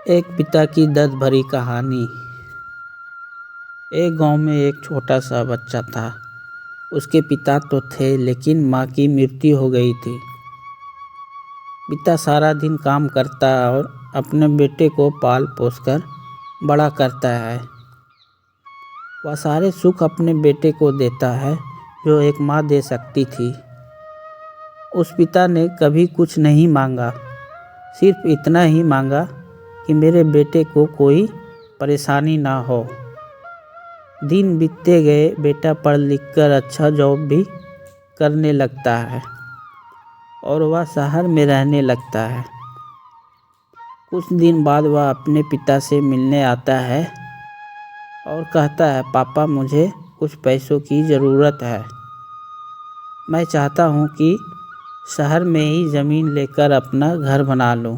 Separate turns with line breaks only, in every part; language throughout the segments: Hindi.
एक पिता की दर्द भरी कहानी। एक गांव में एक छोटा सा बच्चा था। उसके पिता तो थे लेकिन माँ की मृत्यु हो गई थी। पिता सारा दिन काम करता और अपने बेटे को पाल पोस कर बड़ा करता है। वह सारे सुख अपने बेटे को देता है जो एक माँ दे सकती थी। उस पिता ने कभी कुछ नहीं मांगा, सिर्फ इतना ही मांगा कि मेरे बेटे को कोई परेशानी ना हो। दिन बीतते गए, बेटा पढ़ लिख कर अच्छा जॉब भी करने लगता है और वह शहर में रहने लगता है। कुछ दिन बाद वह अपने पिता से मिलने आता है और कहता है, पापा मुझे कुछ पैसों की ज़रूरत है। मैं चाहता हूँ कि शहर में ही ज़मीन लेकर अपना घर बना लूँ।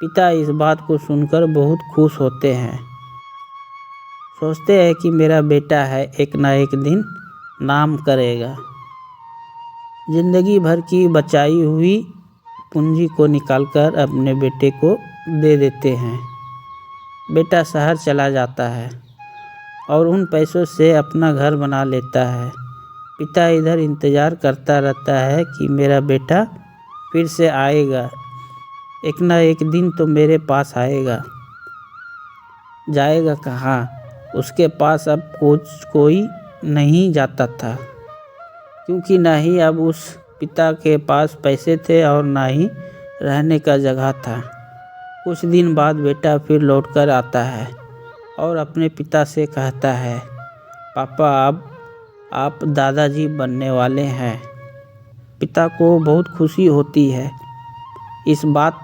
पिता इस बात को सुनकर बहुत खुश होते हैं। सोचते हैं कि मेरा बेटा है, एक ना एक दिन नाम करेगा। जिंदगी भर की बचाई हुई पूंजी को निकालकर अपने बेटे को दे देते हैं। बेटा शहर चला जाता है और उन पैसों से अपना घर बना लेता है। पिता इधर इंतज़ार करता रहता है कि मेरा बेटा फिर से आएगा, एक ना एक दिन तो मेरे पास आएगा। जाएगा कहाँ? उसके पास अब कोई नहीं जाता था, क्योंकि ना ही अब उस पिता के पास पैसे थे और ना ही रहने का जगह था। कुछ दिन बाद बेटा फिर लौटकर आता है और अपने पिता से कहता है, पापा अब आप दादाजी बनने वाले हैं। पिता को बहुत खुशी होती है इस बात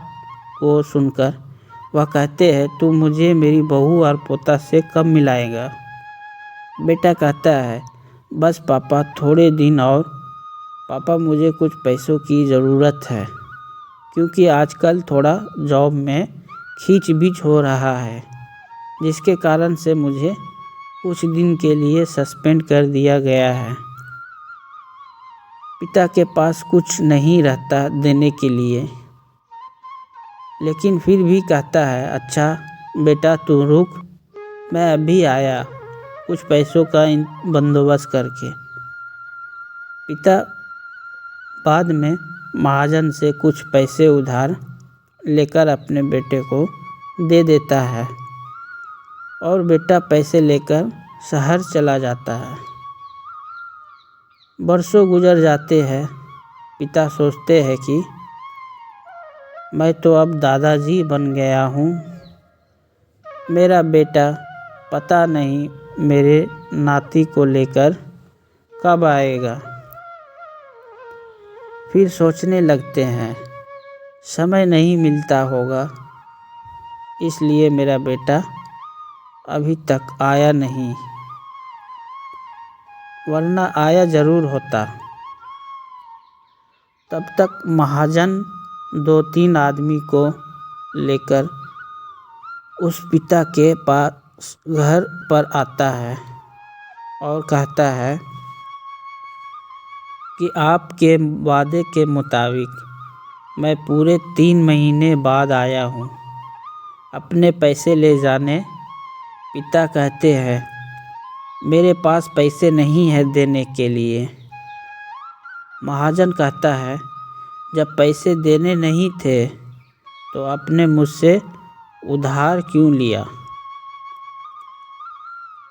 को सुनकर। वह कहते हैं, तू मुझे मेरी बहू और पोता से कब मिलाएगा? बेटा कहता है, बस पापा थोड़े दिन और। पापा मुझे कुछ पैसों की ज़रूरत है, क्योंकि आजकल थोड़ा जॉब में खींच-बीच हो रहा है, जिसके कारण से मुझे कुछ दिन के लिए सस्पेंड कर दिया गया है। पिता के पास कुछ नहीं रहता देने के लिए, लेकिन फिर भी कहता है, अच्छा बेटा तू रुक, मैं अभी आया कुछ पैसों का बंदोबस्त करके। पिता बाद में महाजन से कुछ पैसे उधार लेकर अपने बेटे को दे देता है और बेटा पैसे लेकर शहर चला जाता है। बरसों गुजर जाते हैं। पिता सोचते हैं कि मैं तो अब दादाजी बन गया हूँ। मेरा बेटा पता नहीं मेरे नाती को लेकर कब आएगा। फिर सोचने लगते हैं, समय नहीं मिलता होगा, इसलिए मेरा बेटा अभी तक आया नहीं, वरना आया ज़रूर होता। तब तक महाजन 2-3 आदमी को लेकर उस पिता के पास घर पर आता है और कहता है कि आपके वादे के मुताबिक मैं पूरे 3 महीने बाद आया हूँ अपने पैसे ले जाने। पिता कहते हैं, मेरे पास पैसे नहीं है देने के लिए। महाजन कहता है, जब पैसे देने नहीं थे तो आपने मुझसे उधार क्यों लिया?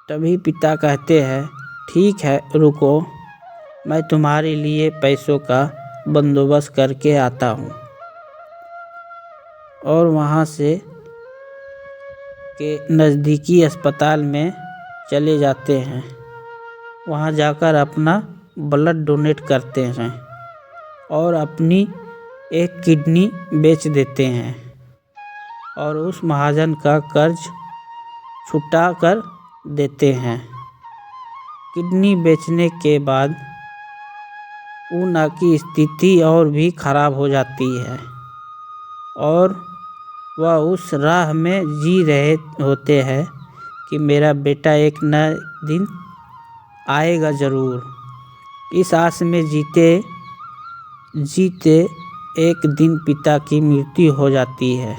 तभी पिता कहते हैं, ठीक है रुको, मैं तुम्हारे लिए पैसों का बंदोबस्त करके आता हूँ। और वहाँ से के नज़दीकी अस्पताल में चले जाते हैं। वहाँ जाकर अपना ब्लड डोनेट करते हैं और अपनी एक किडनी बेच देते हैं और उस महाजन का कर्ज छुटा कर देते हैं। किडनी बेचने के बाद उनकी स्थिति और भी खराब हो जाती है और वह उस राह में जी रहे होते हैं कि मेरा बेटा एक न दिन आएगा ज़रूर। इस आस में जीते जीते एक दिन पिता की मृत्यु हो जाती है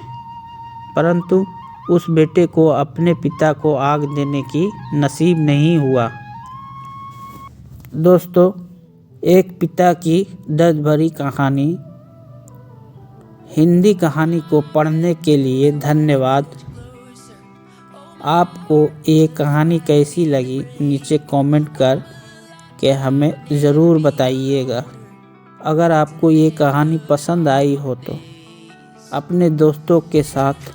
परंतु उस बेटे को अपने पिता को आग देने की नसीब नहीं हुआ। दोस्तों, एक पिता की दर्द भरी कहानी। हिंदी कहानी को पढ़ने के लिए धन्यवाद। आपको ये कहानी कैसी लगी नीचे कमेंट कर के हमें ज़रूर बताइएगा। अगर आपको ये कहानी पसंद आई हो तो अपने दोस्तों के साथ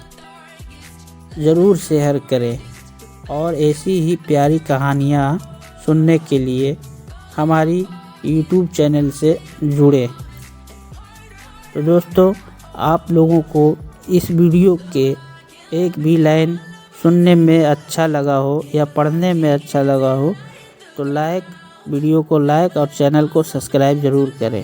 ज़रूर शेयर करें और ऐसी ही प्यारी कहानियाँ सुनने के लिए हमारी YouTube चैनल से जुड़ें। तो दोस्तों, आप लोगों को इस वीडियो के एक भी लाइन सुनने में अच्छा लगा हो या पढ़ने में अच्छा लगा हो तो वीडियो को लाइक और चैनल को सब्सक्राइब ज़रूर करें।